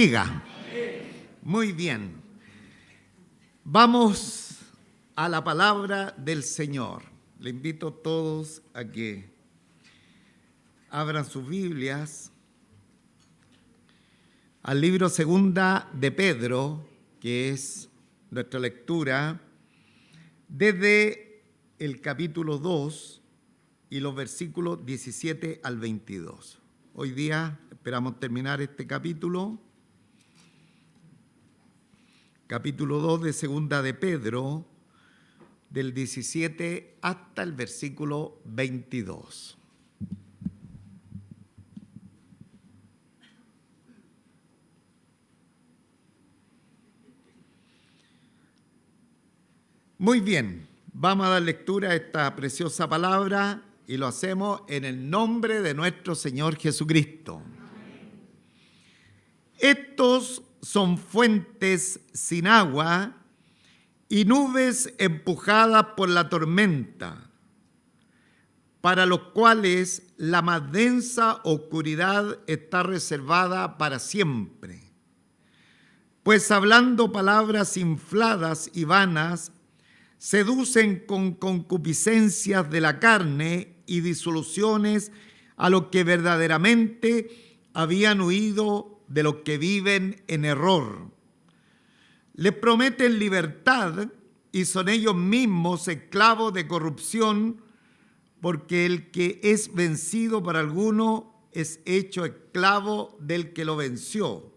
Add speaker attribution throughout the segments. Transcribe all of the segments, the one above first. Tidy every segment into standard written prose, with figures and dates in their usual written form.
Speaker 1: Diga. Muy bien. Vamos a la palabra del Señor. Le invito a todos a que abran sus Biblias al libro Segunda de Pedro, que es nuestra lectura, desde el capítulo 2 y los versículos 17 al 22. Hoy día esperamos terminar este capítulo 2 de Segunda de Pedro, del 17 hasta el versículo 22. Muy bien, vamos a dar lectura a esta preciosa palabra y lo hacemos en el nombre de nuestro Señor Jesucristo. Estos son fuentes sin agua y nubes empujadas por la tormenta, para los cuales la más densa oscuridad está reservada para siempre. Pues hablando palabras infladas y vanas, seducen con concupiscencias de la carne y disoluciones a los que verdaderamente habían huido de los que viven en error. Les prometen libertad y son ellos mismos esclavos de corrupción, porque el que es vencido por alguno es hecho esclavo del que lo venció.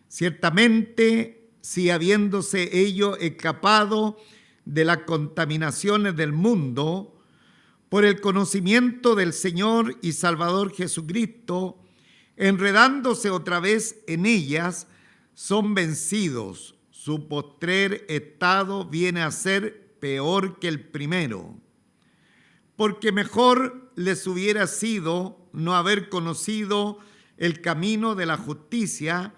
Speaker 1: Ciertamente, si habiéndose ellos escapado de las contaminaciones del mundo, por el conocimiento del Señor y Salvador Jesucristo, enredándose otra vez en ellas, son vencidos. Su postrer estado viene a ser peor que el primero. Porque mejor les hubiera sido no haber conocido el camino de la justicia,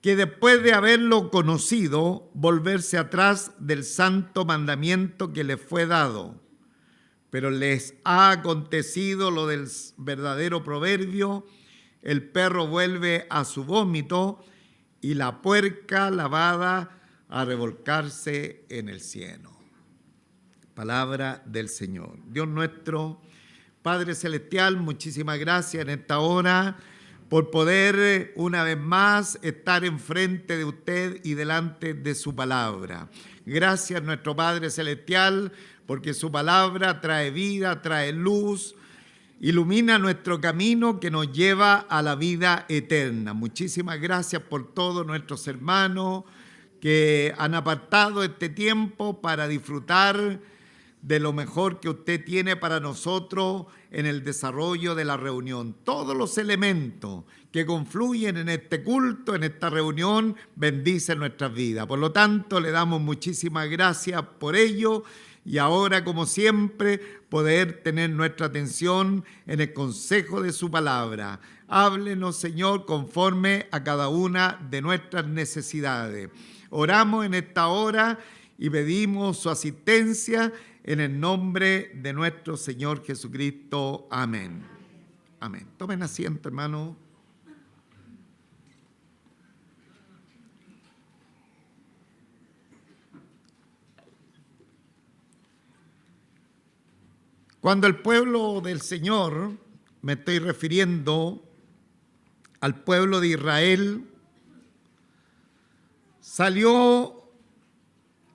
Speaker 1: que después de haberlo conocido, volverse atrás del santo mandamiento que les fue dado. Pero les ha acontecido lo del verdadero proverbio: el perro vuelve a su vómito y la puerca lavada a revolcarse en el cieno. Palabra del Señor. Dios nuestro, Padre Celestial, muchísimas gracias en esta hora por poder una vez más estar enfrente de usted y delante de su palabra. Gracias, nuestro Padre Celestial, porque su palabra trae vida, trae luz, ilumina nuestro camino que nos lleva a la vida eterna. Muchísimas gracias por todos nuestros hermanos que han apartado este tiempo para disfrutar de lo mejor que usted tiene para nosotros en el desarrollo de la reunión. Todos los elementos que confluyen en este culto, en esta reunión, bendicen nuestras vidas. Por lo tanto, le damos muchísimas gracias por ello. Y ahora, como siempre, poder tener nuestra atención en el consejo de su palabra. Háblenos, Señor, conforme a cada una de nuestras necesidades. Oramos en esta hora y pedimos su asistencia en el nombre de nuestro Señor Jesucristo. Amén. Amén. Tomen asiento, hermano. Cuando el pueblo del Señor, me estoy refiriendo al pueblo de Israel, salió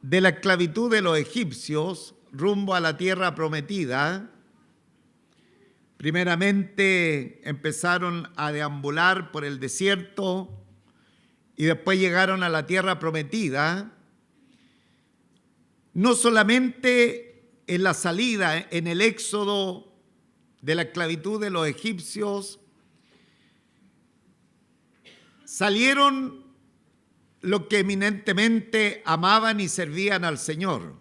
Speaker 1: de la esclavitud de los egipcios rumbo a la tierra prometida, primeramente empezaron a deambular por el desierto y después llegaron a la tierra prometida. No solamente en la salida, en el éxodo de la esclavitud de los egipcios, salieron los que eminentemente amaban y servían al Señor,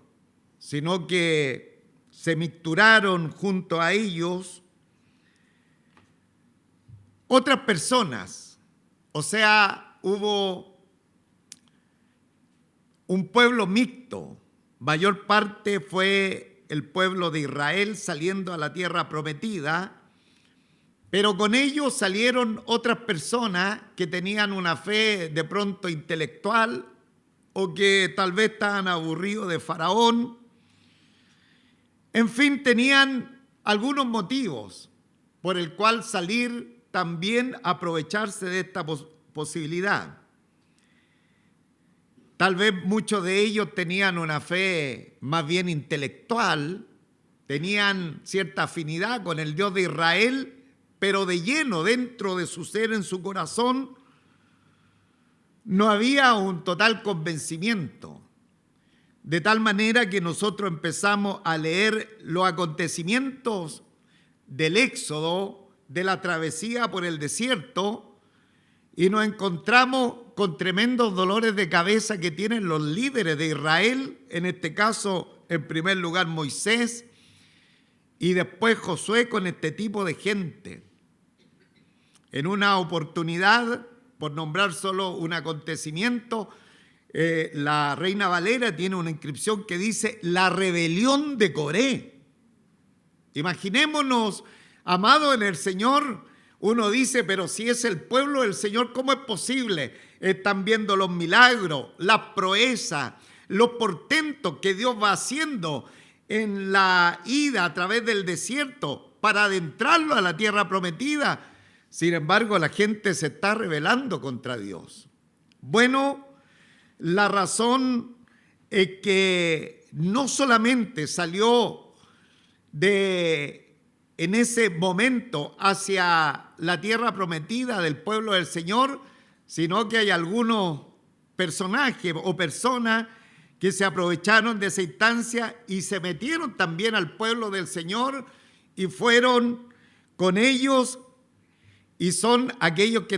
Speaker 1: sino que se mixturaron junto a ellos otras personas. O sea, hubo un pueblo mixto. Mayor parte fue el pueblo de Israel saliendo a la tierra prometida, Pero con ellos salieron otras personas que tenían una fe de pronto intelectual o que tal vez estaban aburridos de Faraón. En fin, tenían algunos motivos por el cual salir también a aprovecharse de esta posibilidad. Tal vez muchos de ellos tenían una fe más bien intelectual, tenían cierta afinidad con el Dios de Israel, pero de lleno dentro de su ser, en su corazón, no había un total convencimiento. De tal manera que nosotros empezamos a leer los acontecimientos del Éxodo, de la travesía por el desierto, y nos encontramos con tremendos dolores de cabeza que tienen los líderes de Israel, en este caso, en primer lugar, Moisés, y después Josué con este tipo de gente. En una oportunidad, por nombrar solo un acontecimiento, la Reina Valera tiene una inscripción que dice la rebelión de Coré. Imaginémonos, amado en el Señor, uno dice, pero si es el pueblo del Señor, ¿cómo es posible? Están viendo los milagros, las proezas, los portentos que Dios va haciendo en la ida a través del desierto para adentrarlo a la tierra prometida. Sin embargo, la gente se está rebelando contra Dios. Bueno, la razón es que no solamente salió en ese momento hacia la tierra prometida del pueblo del Señor, sino que hay algunos personajes o personas que se aprovecharon de esa instancia y se metieron también al pueblo del Señor y fueron con ellos, y son aquellos que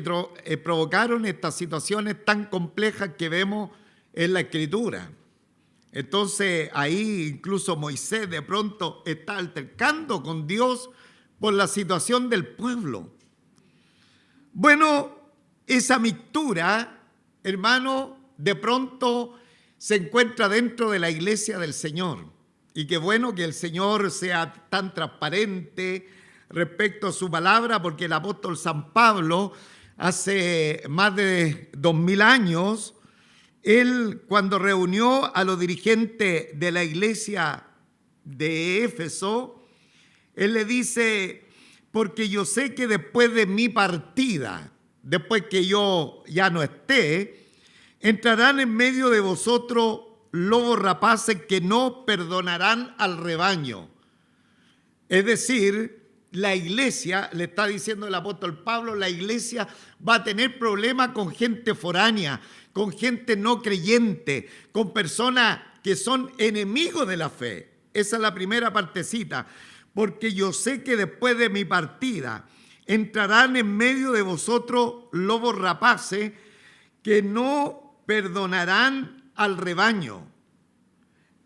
Speaker 1: provocaron estas situaciones tan complejas que vemos en la Escritura. Entonces ahí incluso Moisés de pronto está altercando con Dios por la situación del pueblo. Bueno, esa mixtura, hermano, de pronto se encuentra dentro de la iglesia del Señor. Y qué bueno que el Señor sea tan transparente respecto a su palabra, porque el apóstol San Pablo, hace más de 2000 años, él cuando reunió a los dirigentes de la iglesia de Éfeso, él le dice, porque yo sé que después de mi partida, después que yo ya no esté, entrarán en medio de vosotros lobos rapaces que no perdonarán al rebaño. Es decir, la iglesia, le está diciendo el apóstol Pablo, la iglesia va a tener problemas con gente foránea, con gente no creyente, con personas que son enemigos de la fe. Esa es la primera partecita. Porque yo sé que después de mi partida entrarán en medio de vosotros lobos rapaces que no perdonarán al rebaño.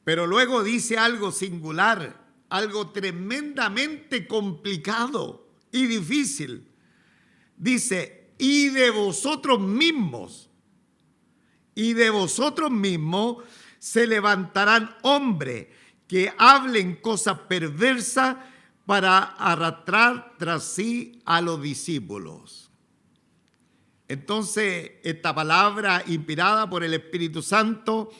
Speaker 1: Pero luego dice algo singular, algo tremendamente complicado y difícil. Dice, y de vosotros mismos se levantarán hombres que hablen cosas perversas para arrastrar tras sí a los discípulos. Entonces, esta palabra inspirada por el Espíritu Santo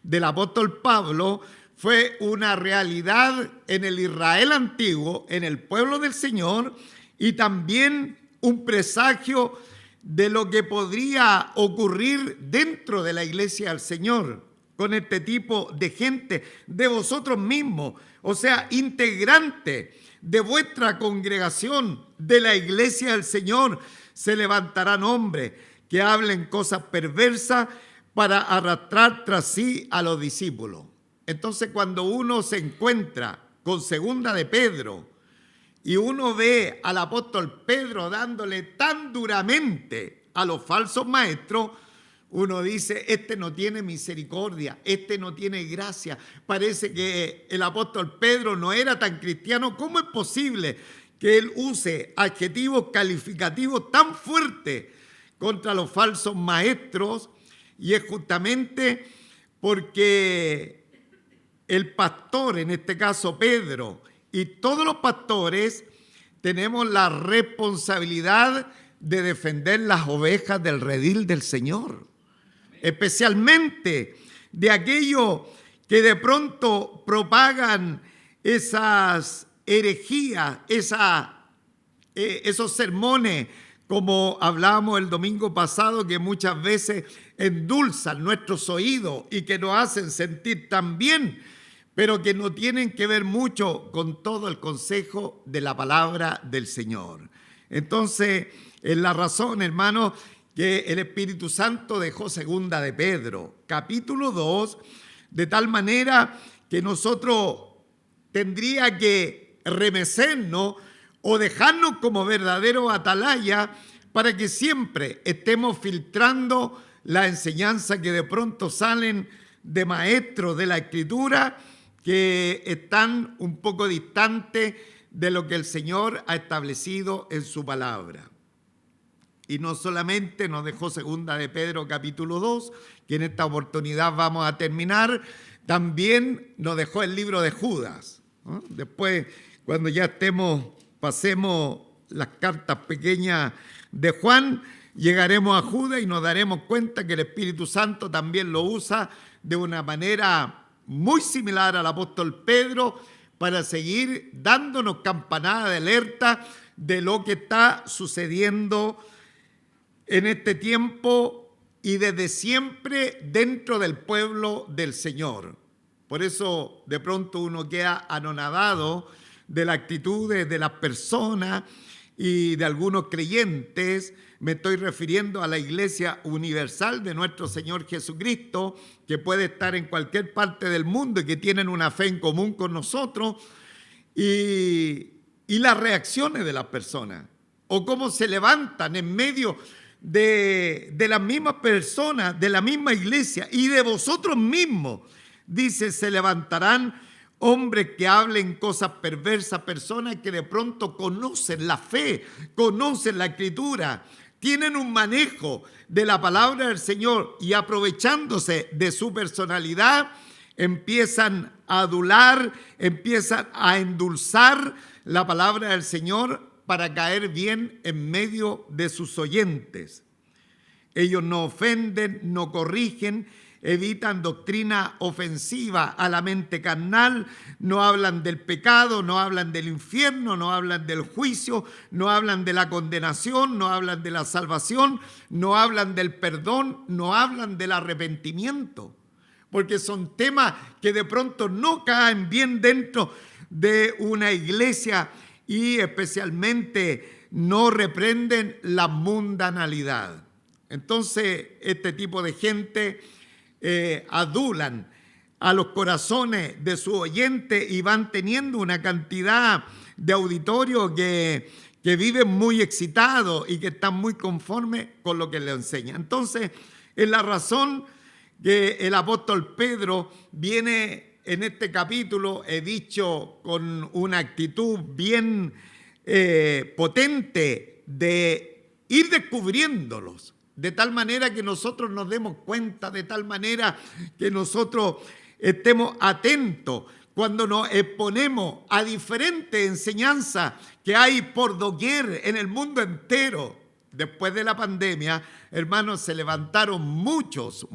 Speaker 1: del apóstol Pablo fue una realidad en el Israel antiguo, en el pueblo del Señor, y también un presagio de lo que podría ocurrir dentro de la iglesia del Señor con este tipo de gente, de vosotros mismos, o sea, integrante de vuestra congregación, de la iglesia del Señor, se levantarán hombres que hablen cosas perversas para arrastrar tras sí a los discípulos. Entonces, cuando uno se encuentra con segunda de Pedro y uno ve al apóstol Pedro dándole tan duramente a los falsos maestros, uno dice, este no tiene misericordia, este no tiene gracia. Parece que el apóstol Pedro no era tan cristiano. ¿Cómo es posible que él use adjetivos calificativos tan fuertes contra los falsos maestros? Y es justamente porque el pastor, en este caso Pedro, y todos los pastores tenemos la responsabilidad de defender las ovejas del redil del Señor, especialmente de aquellos que de pronto propagan esas herejías, esos sermones, como hablábamos el domingo pasado, que muchas veces endulzan nuestros oídos y que nos hacen sentir tan bien, pero que no tienen que ver mucho con todo el consejo de la palabra del Señor. Entonces, es la razón, hermanos, que el Espíritu Santo dejó segunda de Pedro, capítulo 2, de tal manera que nosotros tendría que remecernos o dejarnos como verdadero atalaya para que siempre estemos filtrando la enseñanza que de pronto salen de maestros de la Escritura que están un poco distantes de lo que el Señor ha establecido en su palabra. Y no solamente nos dejó segunda de Pedro capítulo 2, que en esta oportunidad vamos a terminar, también nos dejó el libro de Judas, ¿no? Después, cuando ya pasemos las cartas pequeñas de Juan, llegaremos a Judas y nos daremos cuenta que el Espíritu Santo también lo usa de una manera muy similar al apóstol Pedro para seguir dándonos campanada de alerta de lo que está sucediendo en este tiempo y desde siempre dentro del pueblo del Señor. Por eso de pronto uno queda anonadado de las actitudes de las personas y de algunos creyentes. Me estoy refiriendo a la Iglesia Universal de nuestro Señor Jesucristo, que puede estar en cualquier parte del mundo y que tienen una fe en común con nosotros, y las reacciones de las personas, o cómo se levantan en medio de las mismas personas, de la misma iglesia y de vosotros mismos. Dice, se levantarán hombres que hablen cosas perversas, personas que de pronto conocen la fe, conocen la Escritura, tienen un manejo de la palabra del Señor y aprovechándose de su personalidad, empiezan a adular, empiezan a endulzar la palabra del Señor para caer bien en medio de sus oyentes. Ellos no ofenden, no corrigen, evitan doctrina ofensiva a la mente carnal, no hablan del pecado, no hablan del infierno, no hablan del juicio, no hablan de la condenación, no hablan de la salvación, no hablan del perdón, no hablan del arrepentimiento, porque son temas que de pronto no caen bien dentro de una iglesia y especialmente no reprenden la mundanalidad. Entonces, este tipo de gente adulan a los corazones de sus oyentes y van teniendo una cantidad de auditorio que viven muy excitados y que están muy conformes con lo que les enseña. Entonces, es la razón que el apóstol Pedro viene en este capítulo, he dicho, con una actitud bien potente de ir descubriéndolos, de tal manera que nosotros nos demos cuenta, de tal manera que nosotros estemos atentos cuando nos exponemos a diferentes enseñanzas que hay por doquier en el mundo entero. Después de la pandemia, hermanos, se levantaron muchos,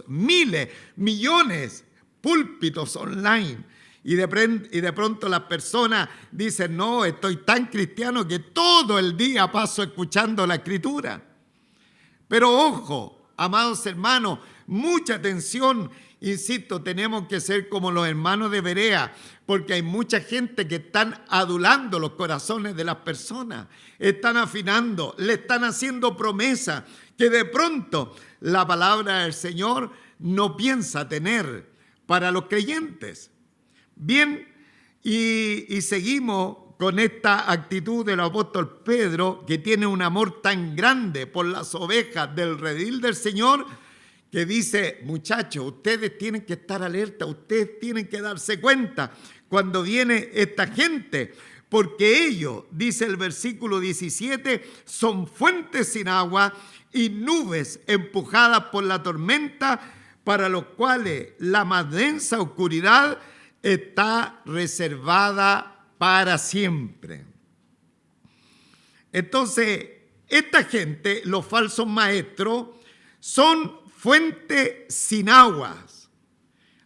Speaker 1: miles, millones púlpitos online. Y de pronto las personas dicen, no, estoy tan cristiano que todo el día paso escuchando la Escritura. Pero ojo, amados hermanos, mucha atención, insisto, tenemos que ser como los hermanos de Berea, porque hay mucha gente que están adulando los corazones de las personas, están afinando, le están haciendo promesas que de pronto la palabra del Señor no piensa tener para los creyentes. Bien, y seguimos con esta actitud del apóstol Pedro, que tiene un amor tan grande por las ovejas del redil del Señor, que dice, muchachos, ustedes tienen que estar alerta, ustedes tienen que darse cuenta cuando viene esta gente, porque ellos, dice el versículo 17, son fuentes sin agua y nubes empujadas por la tormenta, para los cuales la más densa oscuridad está reservada para siempre. Entonces, esta gente, los falsos maestros, son fuentes sin aguas.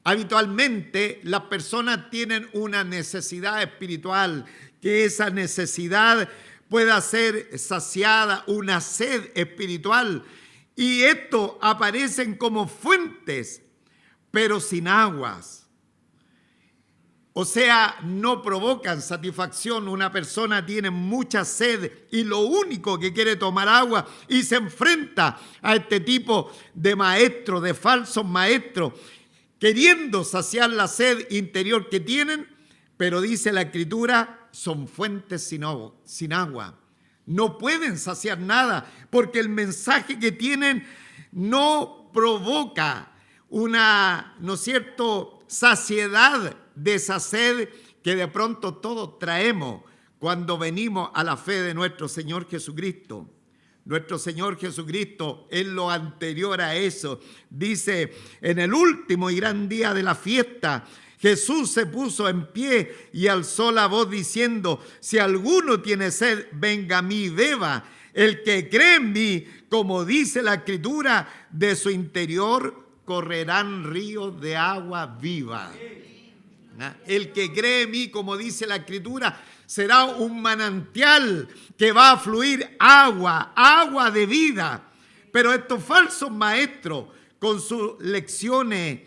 Speaker 1: Habitualmente las personas tienen una necesidad espiritual, que esa necesidad pueda ser saciada, una sed espiritual. Y estos aparecen como fuentes, pero sin aguas. O sea, no provocan satisfacción. Una persona tiene mucha sed y lo único que quiere tomar agua y se enfrenta a este tipo de maestros, de falsos maestros, queriendo saciar la sed interior que tienen, pero dice la Escritura, son fuentes sin agua. No pueden saciar nada porque el mensaje que tienen no provoca una, ¿no es cierto?, saciedad de esa sed que de pronto todos traemos cuando venimos a la fe de nuestro Señor Jesucristo. Nuestro Señor Jesucristo, en lo anterior a eso, dice, en el último y gran día de la fiesta, Jesús se puso en pie y alzó la voz diciendo, si alguno tiene sed, venga a mí y beba. El que cree en mí, como dice la Escritura, de su interior correrán ríos de agua viva. El que cree en mí, como dice la Escritura, será un manantial que va a fluir agua de vida. Pero estos falsos maestros, con sus lecciones,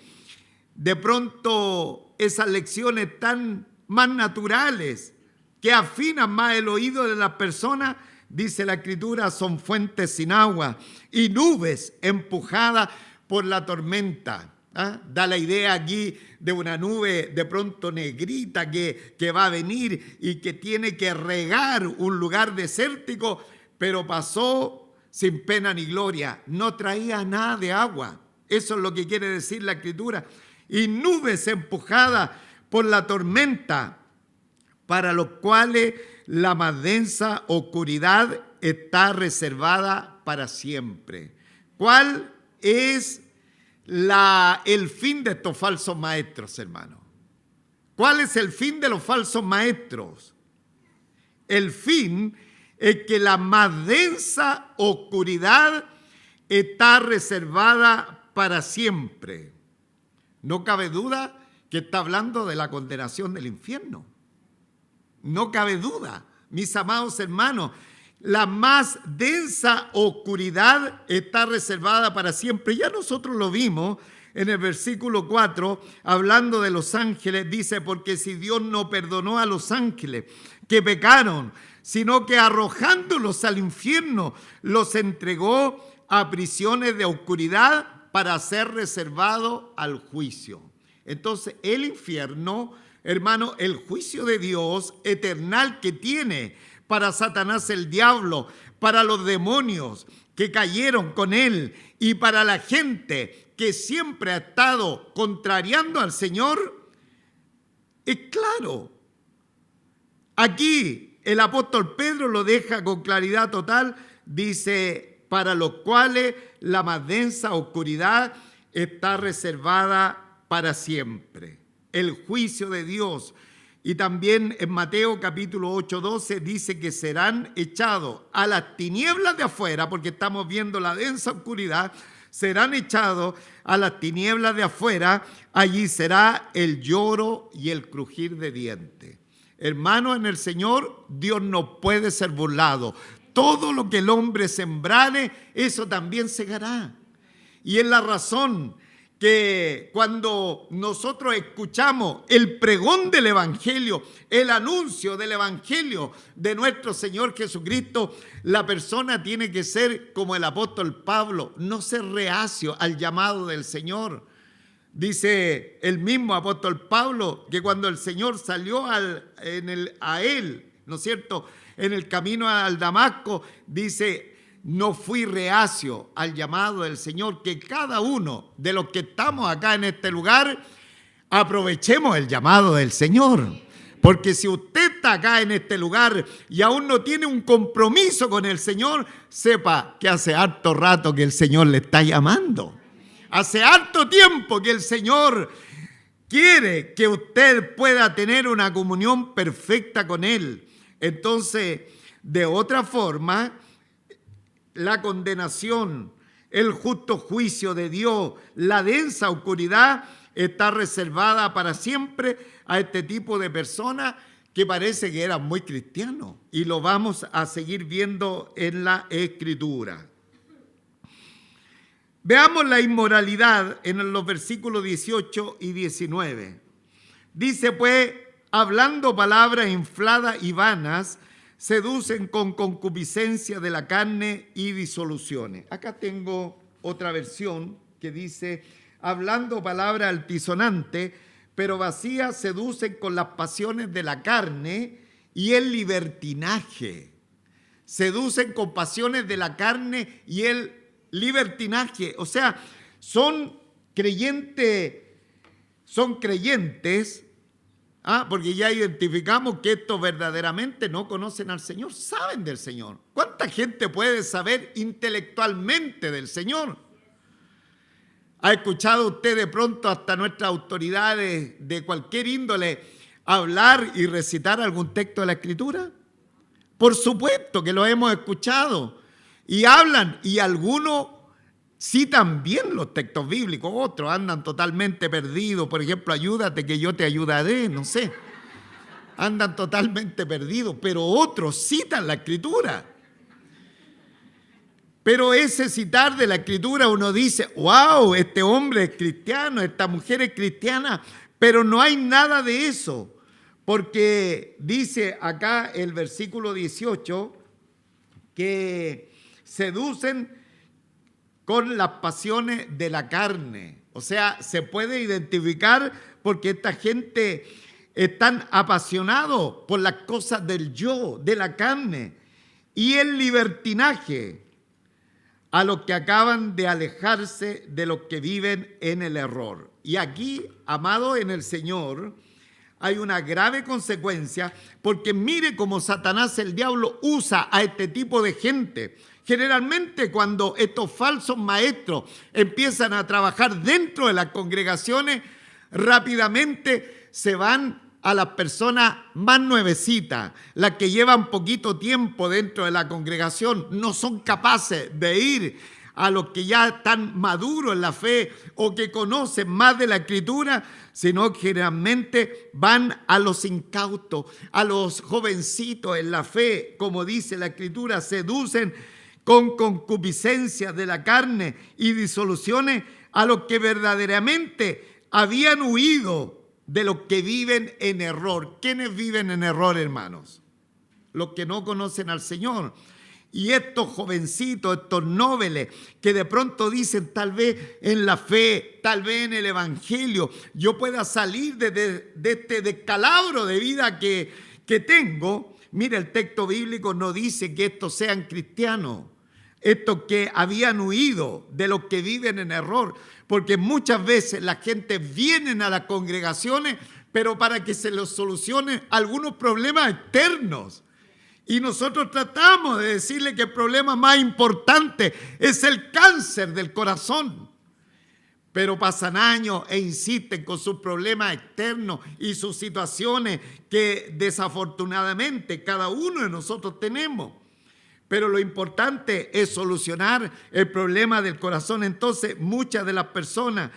Speaker 1: de pronto esas lecciones tan más naturales, que afinan más el oído de las personas, dice la Escritura, son fuentes sin agua y nubes empujadas por la tormenta. Da la idea aquí de una nube de pronto negrita que va a venir y que tiene que regar un lugar desértico, pero pasó sin pena ni gloria, no traía nada de agua. Eso es lo que quiere decir la Escritura. Y nubes empujadas por la tormenta, para los cuales la más densa oscuridad está reservada para siempre. ¿Cuál es el fin de estos falsos maestros, hermano? ¿Cuál es el fin de los falsos maestros? El fin es que la más densa oscuridad está reservada para siempre. No cabe duda que está hablando de la condenación del infierno. No cabe duda, mis amados hermanos, la más densa oscuridad está reservada para siempre. Ya nosotros lo vimos en el versículo 4, hablando de los ángeles, dice, porque si Dios no perdonó a los ángeles que pecaron, sino que arrojándolos al infierno, los entregó a prisiones de oscuridad para ser reservado al juicio. Entonces, el infierno, hermano, el juicio de Dios eternal que tiene para Satanás el diablo, para los demonios que cayeron con él y para la gente que siempre ha estado contrariando al Señor, es claro. Aquí el apóstol Pedro lo deja con claridad total, dice, para los cuales la más densa oscuridad está reservada para siempre. El juicio de Dios. Y también en Mateo capítulo 8:12 dice que serán echados a las tinieblas de afuera, porque estamos viendo la densa oscuridad, serán echados a las tinieblas de afuera, allí será el lloro y el crujir de dientes. Hermanos, en el Señor, Dios no puede ser burlado. Todo lo que el hombre sembrare, eso también segará. Y es la razón que cuando nosotros escuchamos el pregón del Evangelio, el anuncio del Evangelio de nuestro Señor Jesucristo, la persona tiene que ser como el apóstol Pablo, no ser reacio al llamado del Señor. Dice el mismo apóstol Pablo que cuando el Señor salió a él, ¿no es cierto?, en el camino al Damasco, dice, no fui reacio al llamado del Señor, que cada uno de los que estamos acá en este lugar aprovechemos el llamado del Señor. Porque si usted está acá en este lugar y aún no tiene un compromiso con el Señor, sepa que hace harto rato que el Señor le está llamando. Hace harto tiempo que el Señor quiere que usted pueda tener una comunión perfecta con Él. Entonces, De otra forma, la condenación, el justo juicio de Dios, la densa oscuridad está reservada para siempre a este tipo de personas que parece que eran muy cristianos. Y lo vamos a seguir viendo en la Escritura. Veamos la inmoralidad en los versículos 18 y 19. Dice pues, hablando palabras infladas y vanas, seducen con concupiscencia de la carne y disoluciones. Acá tengo otra versión que dice, hablando palabras altisonantes, pero vacías, seducen con las pasiones de la carne y el libertinaje. Seducen con pasiones de la carne y el libertinaje. O sea, son creyentes, porque ya identificamos que estos verdaderamente no conocen al Señor, saben del Señor. ¿Cuánta gente puede saber intelectualmente del Señor? ¿Ha escuchado usted de pronto hasta nuestras autoridades de cualquier índole hablar y recitar algún texto de la Escritura? Por supuesto que lo hemos escuchado. Y hablan, y algunos citan bien los textos bíblicos, otros andan totalmente perdidos. Por ejemplo, ayúdate que yo te ayudaré, no sé. Andan totalmente perdidos, pero otros citan la Escritura. Pero ese citar de la Escritura uno dice, wow, este hombre es cristiano, esta mujer es cristiana, pero no hay nada de eso, porque dice acá el versículo 18 que seducen con las pasiones de la carne. O sea, se puede identificar porque esta gente están apasionados por las cosas del yo, de la carne, y el libertinaje, a los que acaban de alejarse de los que viven en el error. Y aquí, amado en el Señor, hay una grave consecuencia, porque mire cómo Satanás, el diablo, usa a este tipo de gente. Generalmente cuando estos falsos maestros empiezan a trabajar dentro de las congregaciones, rápidamente se van a las personas más nuevecitas, las que llevan poquito tiempo dentro de la congregación, no son capaces de ir a los que ya están maduros en la fe o que conocen más de la Escritura, sino que generalmente van a los incautos, a los jovencitos en la fe, como dice la Escritura, seducen con concupiscencia de la carne y disoluciones a los que verdaderamente habían huido de los que viven en error. ¿Quiénes viven en error, hermanos? Los que no conocen al Señor. Y estos jovencitos, estos nobles, que de pronto dicen, tal vez en la fe, tal vez en el Evangelio, yo pueda salir de este descalabro de vida que tengo. Mira, el texto bíblico no dice que estos sean cristianos, estos que habían huido de los que viven en error, porque muchas veces la gente viene a las congregaciones, pero para que se les solucionen algunos problemas externos. Y nosotros tratamos de decirle que el problema más importante es el cáncer del corazón. Pero pasan años e insisten con sus problemas externos y sus situaciones que desafortunadamente cada uno de nosotros tenemos. Pero lo importante es solucionar el problema del corazón. Entonces, muchas de las personas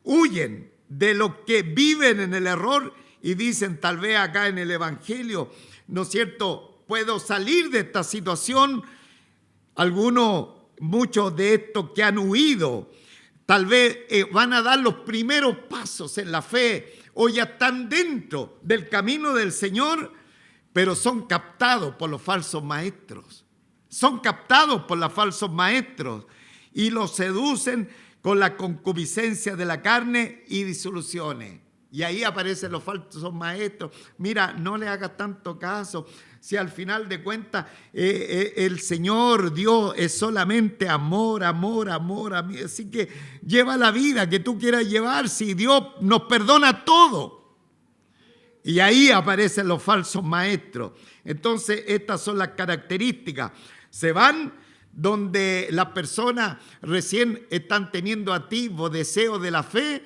Speaker 1: huyen de los que viven en el error y dicen, tal vez acá en el Evangelio, ¿no es cierto?, puedo salir de esta situación. Muchos de estos que han huido, tal vez van a dar los primeros pasos en la fe o ya están dentro del camino del Señor, pero son captados por los falsos maestros. Son captados por los falsos maestros y los seducen con la concupiscencia de la carne y disoluciones. Y ahí aparecen los falsos maestros. Mira, no le hagas tanto caso. Si al final de cuentas el Señor Dios es solamente amor, amor, amor. Así que lleva la vida que tú quieras llevar. Si Dios nos perdona todo. Y ahí aparecen los falsos maestros. Entonces, estas son las características. Se van donde las personas recién están teniendo activos deseos de la fe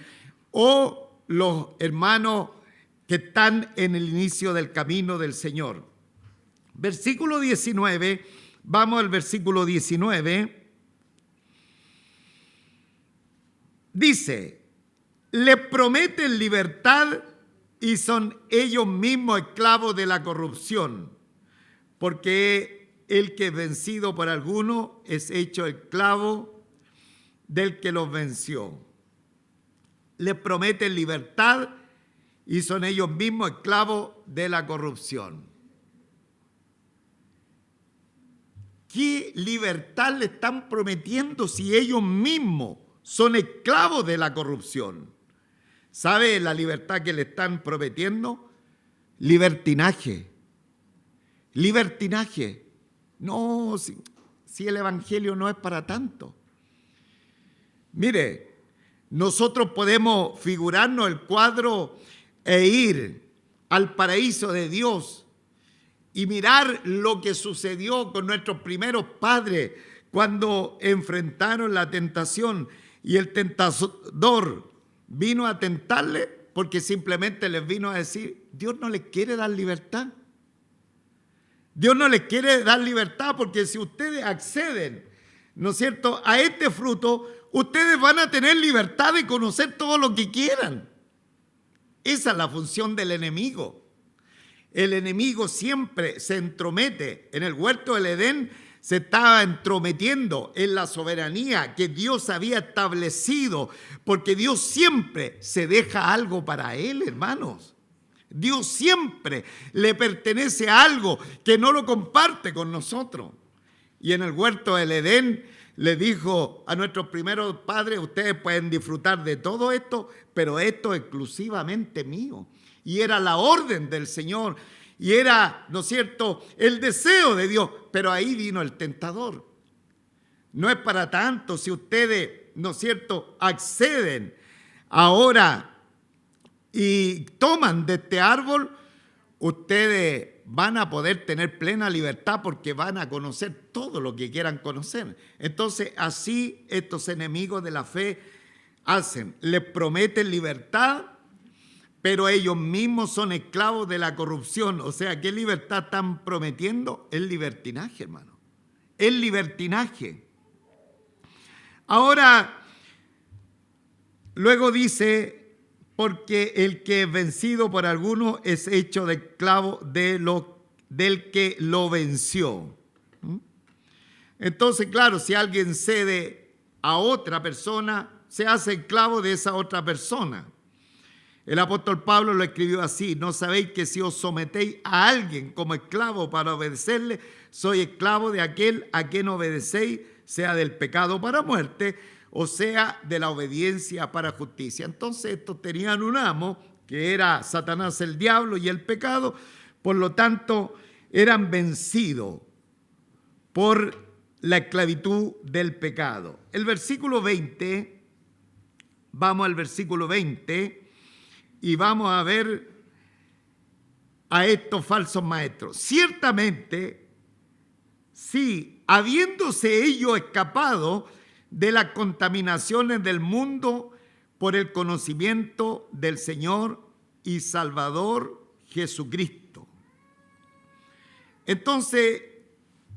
Speaker 1: o los hermanos que están en el inicio del camino del Señor. Versículo 19, vamos al versículo 19. Dice, le prometen libertad y son ellos mismos esclavos de la corrupción, porque el que es vencido por alguno es hecho esclavo del que los venció. Le prometen libertad y son ellos mismos esclavos de la corrupción. ¿Qué libertad le están prometiendo si ellos mismos son esclavos de la corrupción? ¿Sabe la libertad que le están prometiendo? Libertinaje. Libertinaje. No, si el evangelio no es para tanto. Mire, nosotros podemos figurarnos el cuadro e ir al paraíso de Dios y mirar lo que sucedió con nuestros primeros padres cuando enfrentaron la tentación y el tentador vino a tentarle porque simplemente les vino a decir, Dios no les quiere dar libertad. Dios no les quiere dar libertad porque si ustedes acceden, ¿no es cierto?, a este fruto, ustedes van a tener libertad de conocer todo lo que quieran. Esa es la función del enemigo. El enemigo siempre se entromete. En el huerto del Edén se estaba entrometiendo en la soberanía que Dios había establecido, porque Dios siempre se deja algo para él, hermanos. Dios siempre le pertenece a algo que no lo comparte con nosotros. Y en el huerto del Edén le dijo a nuestros primeros padres, ustedes pueden disfrutar de todo esto, pero esto es exclusivamente mío. Y era la orden del Señor, y era, ¿no es cierto?, el deseo de Dios, pero ahí vino el tentador. No es para tanto si ustedes, ¿no es cierto?, acceden ahora y toman de este árbol, ustedes van a poder tener plena libertad porque van a conocer todo lo que quieran conocer. Entonces, así estos enemigos de la fe hacen, les prometen libertad, pero ellos mismos son esclavos de la corrupción. O sea, ¿qué libertad están prometiendo? El libertinaje, hermano. El libertinaje. Ahora, luego dice, porque el que es vencido por alguno es hecho de esclavo del que lo venció. Entonces, claro, si alguien cede a otra persona, se hace esclavo de esa otra persona. El apóstol Pablo lo escribió así, ¿no sabéis que si os sometéis a alguien como esclavo para obedecerle, soy esclavo de aquel a quien obedecéis, sea del pecado para muerte, o sea, de la obediencia para justicia? Entonces estos tenían un amo, que era Satanás, el diablo y el pecado, por lo tanto eran vencidos por la esclavitud del pecado. El versículo 20, vamos al versículo 20, y vamos a ver a estos falsos maestros. Ciertamente, sí, habiéndose ellos escapado de las contaminaciones del mundo por el conocimiento del Señor y Salvador Jesucristo. Entonces,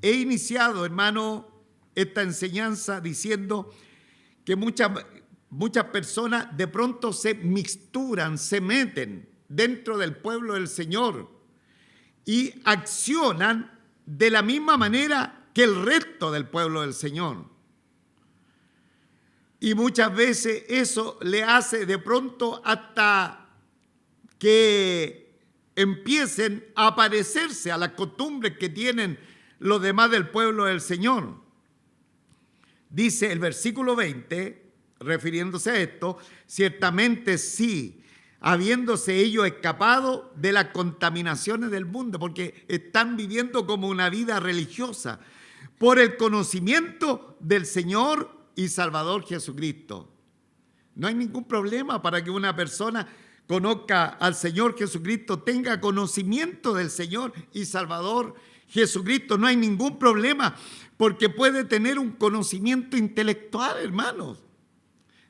Speaker 1: he iniciado, hermano, esta enseñanza diciendo que muchas personas de pronto se mixturan, se meten dentro del pueblo del Señor y accionan de la misma manera que el resto del pueblo del Señor. Y muchas veces eso le hace de pronto hasta que empiecen a parecerse a las costumbres que tienen los demás del pueblo del Señor. Dice el versículo 20, refiriéndose a esto, ciertamente sí, habiéndose ellos escapado de las contaminaciones del mundo, porque están viviendo como una vida religiosa, por el conocimiento del Señor y Salvador Jesucristo. No hay ningún problema para que una persona conozca al Señor Jesucristo, tenga conocimiento del Señor y Salvador Jesucristo. No hay ningún problema, porque puede tener un conocimiento intelectual, hermanos.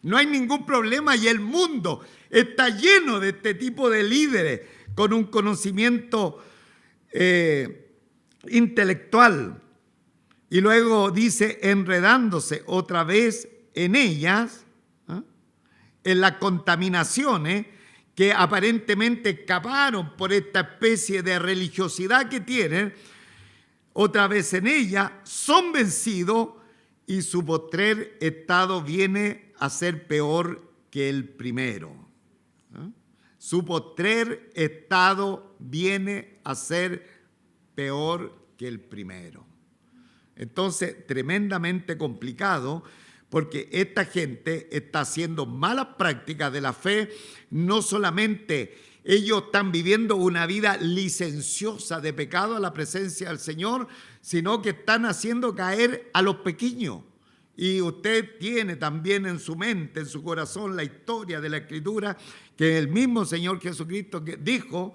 Speaker 1: No hay ningún problema, y el mundo está lleno de este tipo de líderes con un conocimiento intelectual. Y luego dice, enredándose otra vez en ellas, en las contaminaciones que aparentemente escaparon por esta especie de religiosidad que tienen, otra vez en ella, son vencidos y su postrer estado viene a ser peor que el primero. Su postrer estado viene a ser peor que el primero. Entonces, tremendamente complicado, porque esta gente está haciendo malas prácticas de la fe. No solamente ellos están viviendo una vida licenciosa de pecado a la presencia del Señor, sino que están haciendo caer a los pequeños. Y usted tiene también en su mente, en su corazón, la historia de la Escritura, que el mismo Señor Jesucristo dijo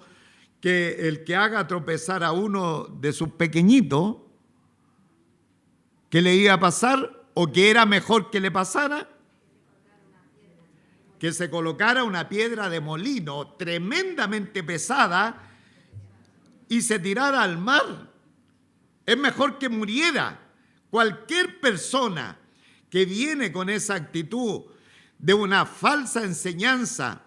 Speaker 1: que el que haga tropezar a uno de sus pequeñitos, ¿qué le iba a pasar? ¿O que era mejor que le pasara? Que se colocara una piedra de molino tremendamente pesada y se tirara al mar. Es mejor que muriera. Cualquier persona que viene con esa actitud de una falsa enseñanza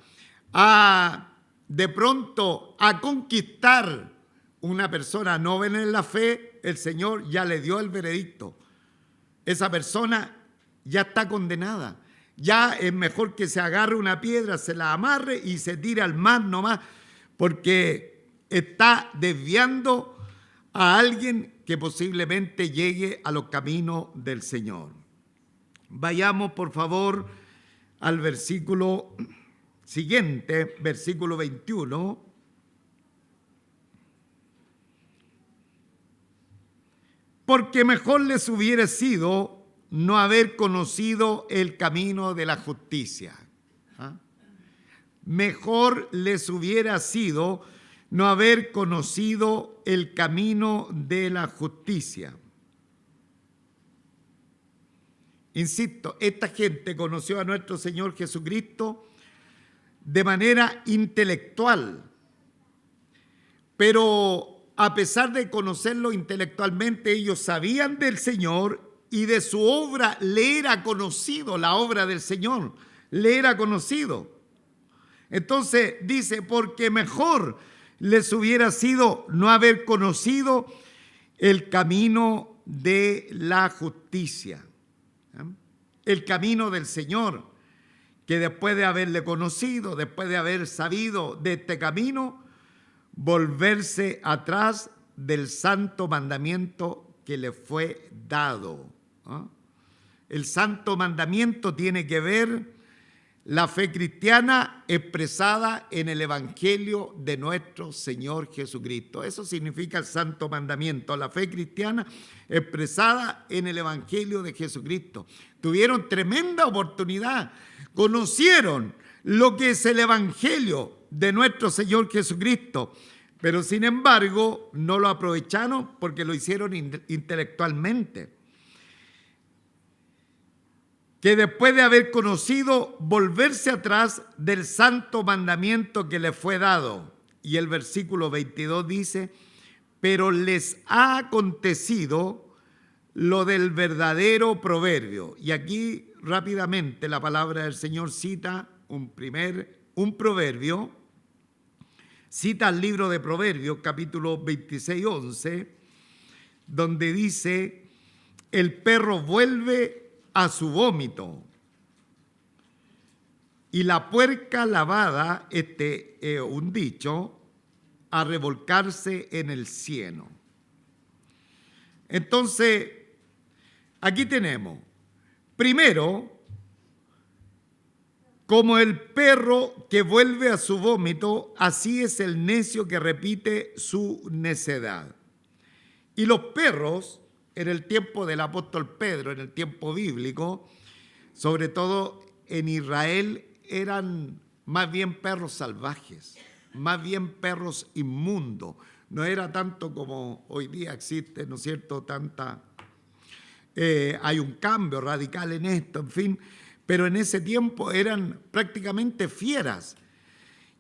Speaker 1: de pronto a conquistar una persona noble en la fe, el Señor ya le dio el veredicto. Esa persona ya está condenada. Ya es mejor que se agarre una piedra, se la amarre y se tire al mar nomás, porque está desviando a alguien que posiblemente llegue a los caminos del Señor. Vayamos, por favor, al versículo siguiente, versículo 21. Porque mejor les hubiera sido no haber conocido el camino de la justicia. Mejor les hubiera sido no haber conocido el camino de la justicia. Insisto, esta gente conoció a nuestro Señor Jesucristo de manera intelectual, pero a pesar de conocerlo intelectualmente, ellos sabían del Señor y de su obra le era conocido, la obra del Señor le era conocido. Entonces dice, porque mejor les hubiera sido no haber conocido el camino de la justicia, el camino del Señor, que después de haberle conocido, después de haber sabido de este camino, volverse atrás del santo mandamiento que le fue dado. El santo mandamiento tiene que ver la fe cristiana expresada en el Evangelio de nuestro Señor Jesucristo. Eso significa el santo mandamiento, la fe cristiana expresada en el Evangelio de Jesucristo. Tuvieron tremenda oportunidad, conocieron lo que es el Evangelio de nuestro Señor Jesucristo, pero sin embargo no lo aprovecharon porque lo hicieron intelectualmente. Que después de haber conocido, volverse atrás del santo mandamiento que les fue dado. Y el versículo 22 dice, pero les ha acontecido lo del verdadero proverbio. Y aquí rápidamente la palabra del Señor cita un proverbio, cita el libro de Proverbios, capítulo 26, 11, donde dice, el perro vuelve a su vómito y la puerca lavada, un dicho, a revolcarse en el cieno. Entonces, aquí tenemos, primero, como el perro que vuelve a su vómito, así es el necio que repite su necedad. Y los perros, en el tiempo del apóstol Pedro, en el tiempo bíblico, sobre todo en Israel, eran más bien perros salvajes, más bien perros inmundos. No era tanto como hoy día existe, ¿no es cierto?, hay un cambio radical en esto, en fin, pero en ese tiempo eran prácticamente fieras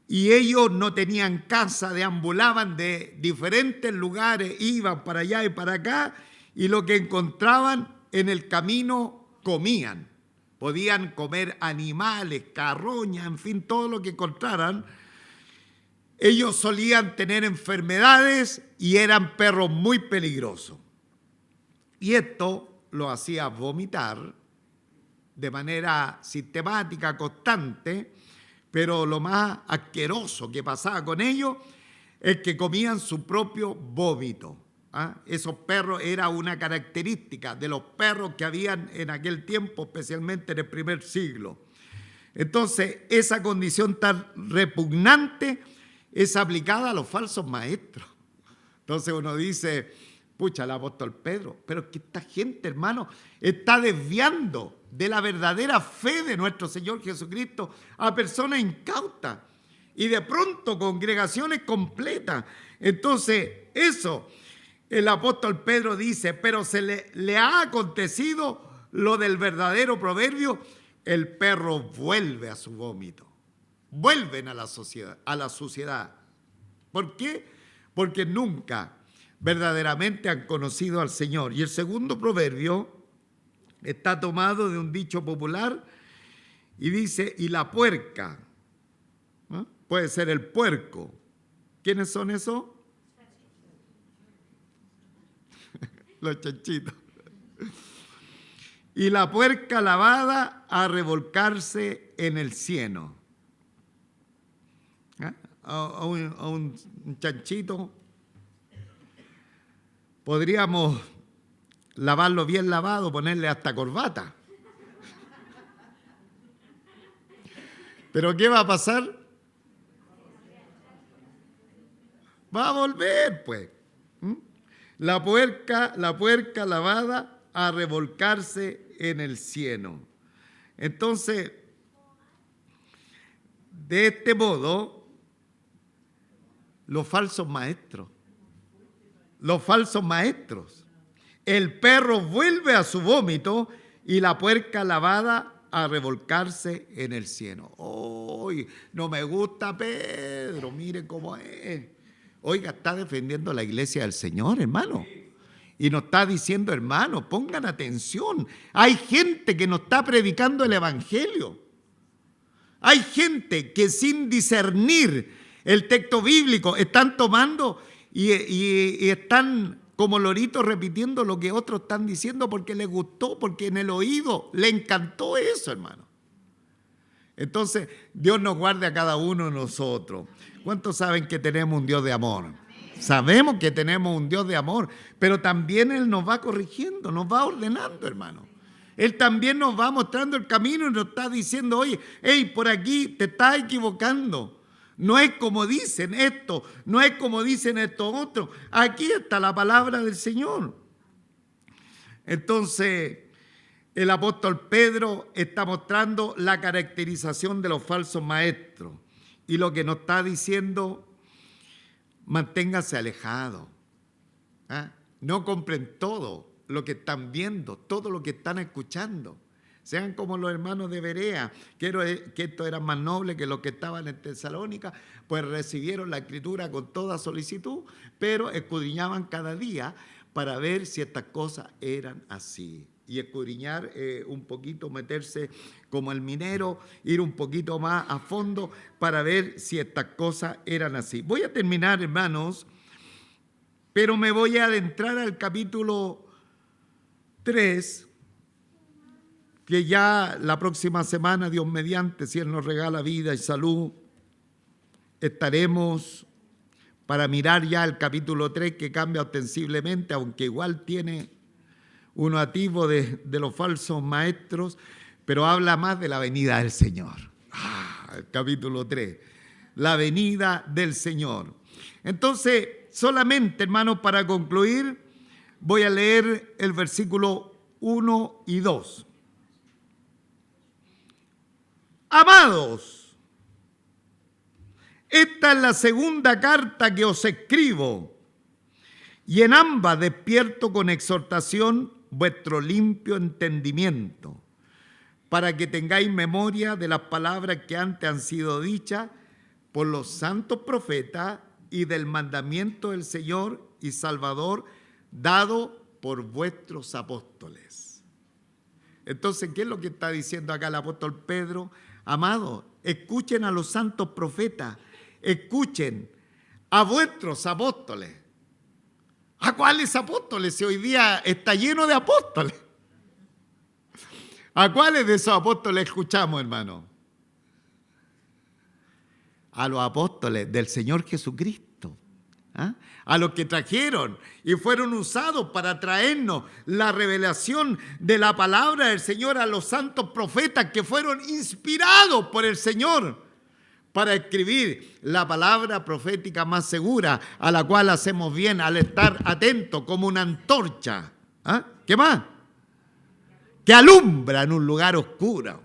Speaker 1: y ellos no tenían casa, deambulaban de diferentes lugares, iban para allá y para acá, y lo que encontraban en el camino comían. Podían comer animales, carroña, en fin, todo lo que encontraran. Ellos solían tener enfermedades y eran perros muy peligrosos. Y esto lo hacía vomitar de manera sistemática, constante, pero lo más asqueroso que pasaba con ellos es que comían su propio vómito. Esos perros era una característica de los perros que habían en aquel tiempo, especialmente en el primer siglo. Entonces, esa condición tan repugnante es aplicada a los falsos maestros. Entonces uno dice, pucha, el apóstol Pedro, pero es que esta gente, hermano, está desviando de la verdadera fe de nuestro Señor Jesucristo a personas incautas y de pronto congregaciones completas. Entonces, eso, el apóstol Pedro dice, pero le ha acontecido lo del verdadero proverbio, el perro vuelve a su vómito. Vuelven a la suciedad. ¿Por qué? Porque nunca verdaderamente han conocido al Señor. Y el segundo proverbio está tomado de un dicho popular y dice, y la puerca, ¿no? Puede ser el puerco. ¿Quiénes son esos? Los chanchitos. Y la puerca lavada a revolcarse en el cieno. A un chanchito podríamos lavarlo bien lavado, ponerle hasta corbata. ¿Pero qué va a pasar? Va a volver, pues. La puerca lavada a revolcarse en el cieno. Entonces, de este modo, los falsos maestros, el perro vuelve a su vómito y la puerca lavada a revolcarse en el cieno. ¡Uy! No me gusta Pedro, mire cómo es. Oiga, está defendiendo la iglesia del Señor, hermano. Y nos está diciendo, hermano, pongan atención. Hay gente que nos está predicando el evangelio. Hay gente que sin discernir el texto bíblico están tomando y están como loritos repitiendo lo que otros están diciendo porque les gustó, porque en el oído le encantó eso, hermano. Entonces, Dios nos guarde a cada uno de nosotros. ¿Cuántos saben que tenemos un Dios de amor? Sabemos que tenemos un Dios de amor, pero también Él nos va corrigiendo, nos va ordenando, hermano. Él también nos va mostrando el camino y nos está diciendo, oye, hey, por aquí te estás equivocando. No es como dicen esto, no es como dicen estos otros. Aquí está la palabra del Señor. Entonces, el apóstol Pedro está mostrando la caracterización de los falsos maestros. Y lo que nos está diciendo, manténgase alejado. No compren todo lo que están viendo, todo lo que están escuchando. Sean como los hermanos de Berea, que estos eran más nobles que los que estaban en Tesalónica, pues recibieron la escritura con toda solicitud, pero escudriñaban cada día para ver si estas cosas eran así. Y escudriñar un poquito, meterse como el minero, ir un poquito más a fondo para ver si estas cosas eran así. Voy a terminar, hermanos, pero me voy a adentrar al capítulo 3, que ya la próxima semana, Dios mediante, si Él nos regala vida y salud, estaremos para mirar ya el capítulo 3, que cambia ostensiblemente, aunque igual tiene uno atisbo de los falsos maestros, pero habla más de la venida del Señor. El capítulo 3, la venida del Señor. Entonces, solamente, hermanos, para concluir, voy a leer el versículo 1 y 2. Amados, esta es la segunda carta que os escribo, y en ambas despierto con exhortación vuestro limpio entendimiento, para que tengáis memoria de las palabras que antes han sido dichas, por los santos profetas y del mandamiento del Señor y Salvador dado por vuestros apóstoles. Entonces, ¿qué es lo que está diciendo acá el apóstol Pedro? Amados, escuchen a los santos profetas, escuchen a vuestros apóstoles. ¿A cuáles apóstoles? Si hoy día está lleno de apóstoles. ¿A cuáles de esos apóstoles escuchamos, hermano? A los apóstoles del Señor Jesucristo, ¿ah? A los que trajeron y fueron usados para traernos la revelación de la palabra del Señor, a los santos profetas que fueron inspirados por el Señor para escribir la palabra profética más segura, a la cual hacemos bien al estar atentos como una antorcha. ¿Ah? ¿Qué más? Que alumbra en un lugar oscuro.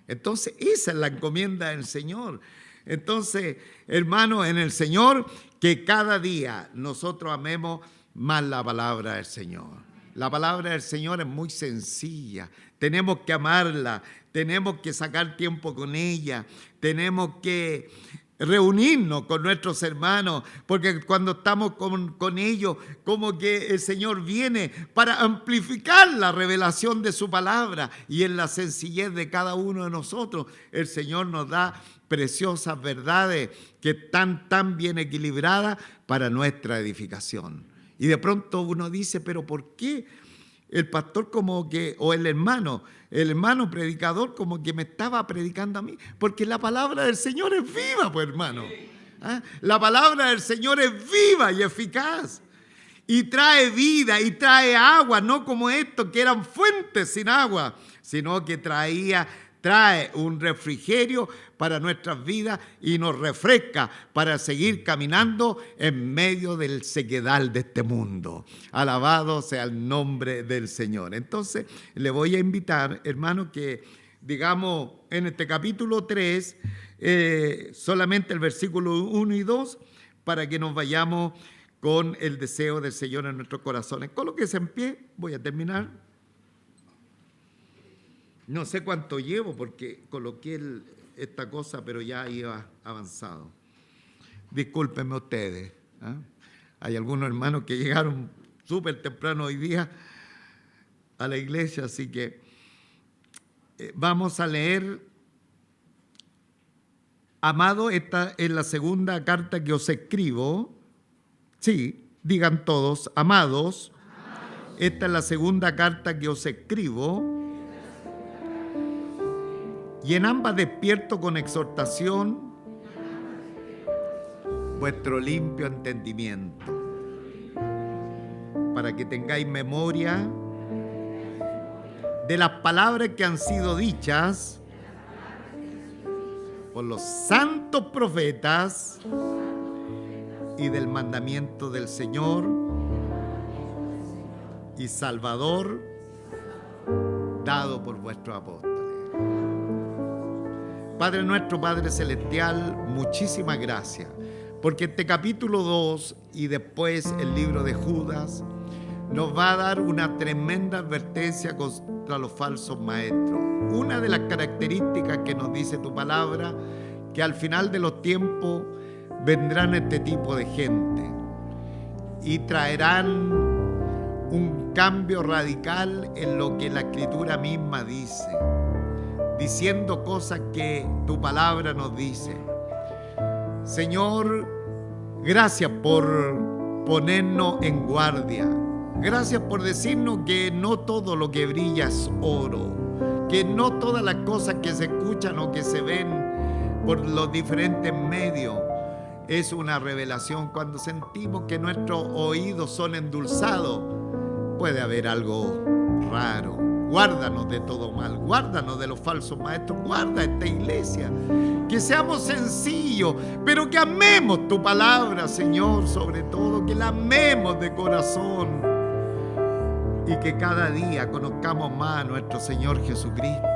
Speaker 1: Entonces, esa es la encomienda del Señor. Entonces, hermanos, en el Señor, que cada día nosotros amemos más la palabra del Señor. La palabra del Señor es muy sencilla. Tenemos que amarla, tenemos que sacar tiempo con ella, tenemos que reunirnos con nuestros hermanos, porque cuando estamos con ellos, como que el Señor viene para amplificar la revelación de su palabra, y en la sencillez de cada uno de nosotros, el Señor nos da preciosas verdades que están tan bien equilibradas para nuestra edificación. Y de pronto uno dice, pero ¿por qué el pastor como que, o el hermano predicador como que me estaba predicando a mí? Porque la palabra del Señor es viva, pues hermano. ¿Ah? La palabra del Señor es viva y eficaz. Y trae vida y trae agua, no como estos que eran fuentes sin agua, sino que trae un refrigerio para nuestras vidas y nos refresca para seguir caminando en medio del sequedal de este mundo. Alabado sea el nombre del Señor. Entonces, le voy a invitar, hermano, que digamos en este capítulo 3, solamente el versículo 1 y 2, para que nos vayamos con el deseo del Señor en nuestros corazones. Colóquese en pie, voy a terminar. No sé cuánto llevo porque coloqué esta cosa, pero ya iba avanzado. Discúlpenme ustedes. ¿Ah? Hay algunos hermanos que llegaron súper temprano hoy día a la iglesia, así que vamos a leer. Amado, esta es la segunda carta que os escribo. Sí, digan todos, amados. Esta es la segunda carta que os escribo. Y en ambas despierto con exhortación vuestro limpio entendimiento, para que tengáis memoria de las palabras que han sido dichas por los santos profetas y del mandamiento del Señor y Salvador dado por vuestros apóstoles. Padre nuestro, Padre celestial, muchísimas gracias, porque este capítulo 2 y después el libro de Judas nos va a dar una tremenda advertencia contra los falsos maestros. Una de las características que nos dice tu palabra, que al final de los tiempos vendrán este tipo de gente y traerán un cambio radical en lo que la Escritura misma dice, diciendo cosas que tu palabra nos dice. Señor, gracias por ponernos en guardia. Gracias por decirnos que no todo lo que brilla es oro, que no todas las cosas que se escuchan o que se ven por los diferentes medios es una revelación. Cuando sentimos que nuestros oídos son endulzados, puede haber algo raro. Guárdanos de todo mal, guárdanos de los falsos maestros, guarda esta iglesia, que seamos sencillos, pero que amemos tu palabra, Señor, sobre todo, que la amemos de corazón y que cada día conozcamos más a nuestro Señor Jesucristo,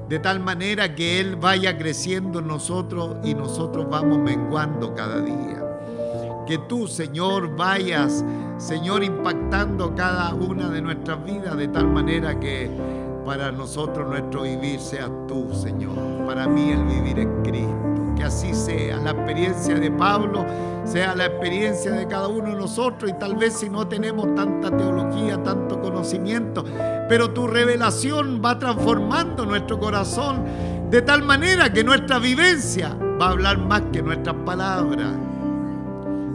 Speaker 1: de tal manera que Él vaya creciendo en nosotros y nosotros vamos menguando cada día. Que tú, Señor, vayas, Señor, impactando cada una de nuestras vidas de tal manera que para nosotros nuestro vivir seas tú, Señor. Para mí el vivir es Cristo. que así sea. La experiencia de Pablo sea la experiencia de cada uno de nosotros, y tal vez si no tenemos tanta teología, tanto conocimiento, pero tu revelación va transformando nuestro corazón de tal manera que nuestra vivencia va a hablar más que nuestras palabras.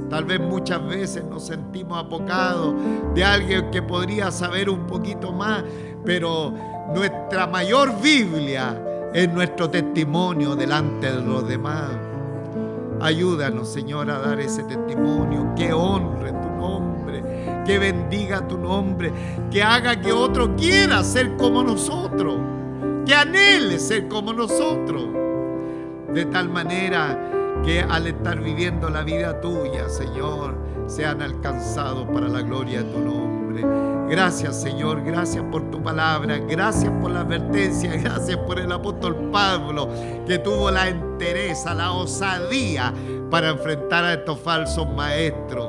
Speaker 1: Tal vez muchas veces nos sentimos apocados de alguien que podría saber un poquito más, pero nuestra mayor Biblia es nuestro testimonio delante de los demás. Ayúdanos, Señor, a dar ese testimonio que honre tu nombre, que bendiga tu nombre, que haga que otro quiera ser como nosotros, que anhele ser como nosotros, de tal manera que al estar viviendo la vida tuya, Señor, sean alcanzados para la gloria de tu nombre. Gracias, Señor, gracias por tu palabra, gracias por la advertencia, gracias por el apóstol Pablo, que tuvo la entereza, la osadía para enfrentar a estos falsos maestros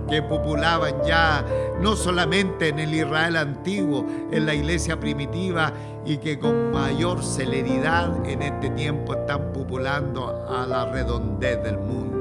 Speaker 1: que populaban ya no solamente en el Israel antiguo, en la iglesia primitiva, y que con mayor celeridad en este tiempo están populando a la redondez del mundo.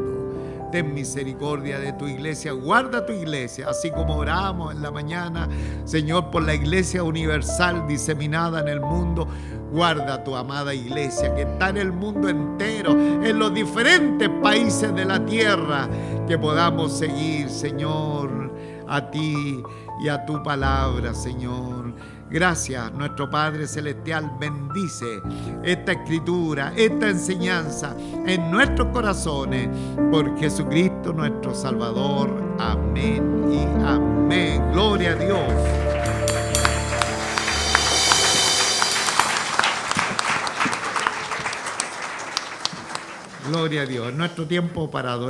Speaker 1: Ten misericordia de tu iglesia, guarda tu iglesia, así como oramos en la mañana, Señor, por la iglesia universal diseminada en el mundo. Guarda tu amada iglesia que está en el mundo entero, en los diferentes países de la tierra, que podamos seguir, Señor, a ti y a tu palabra, Señor. Gracias, nuestro Padre Celestial, bendice esta escritura, esta enseñanza en nuestros corazones, por Jesucristo nuestro Salvador. Amén y amén. Gloria a Dios. Gloria a Dios. Nuestro tiempo para adorar.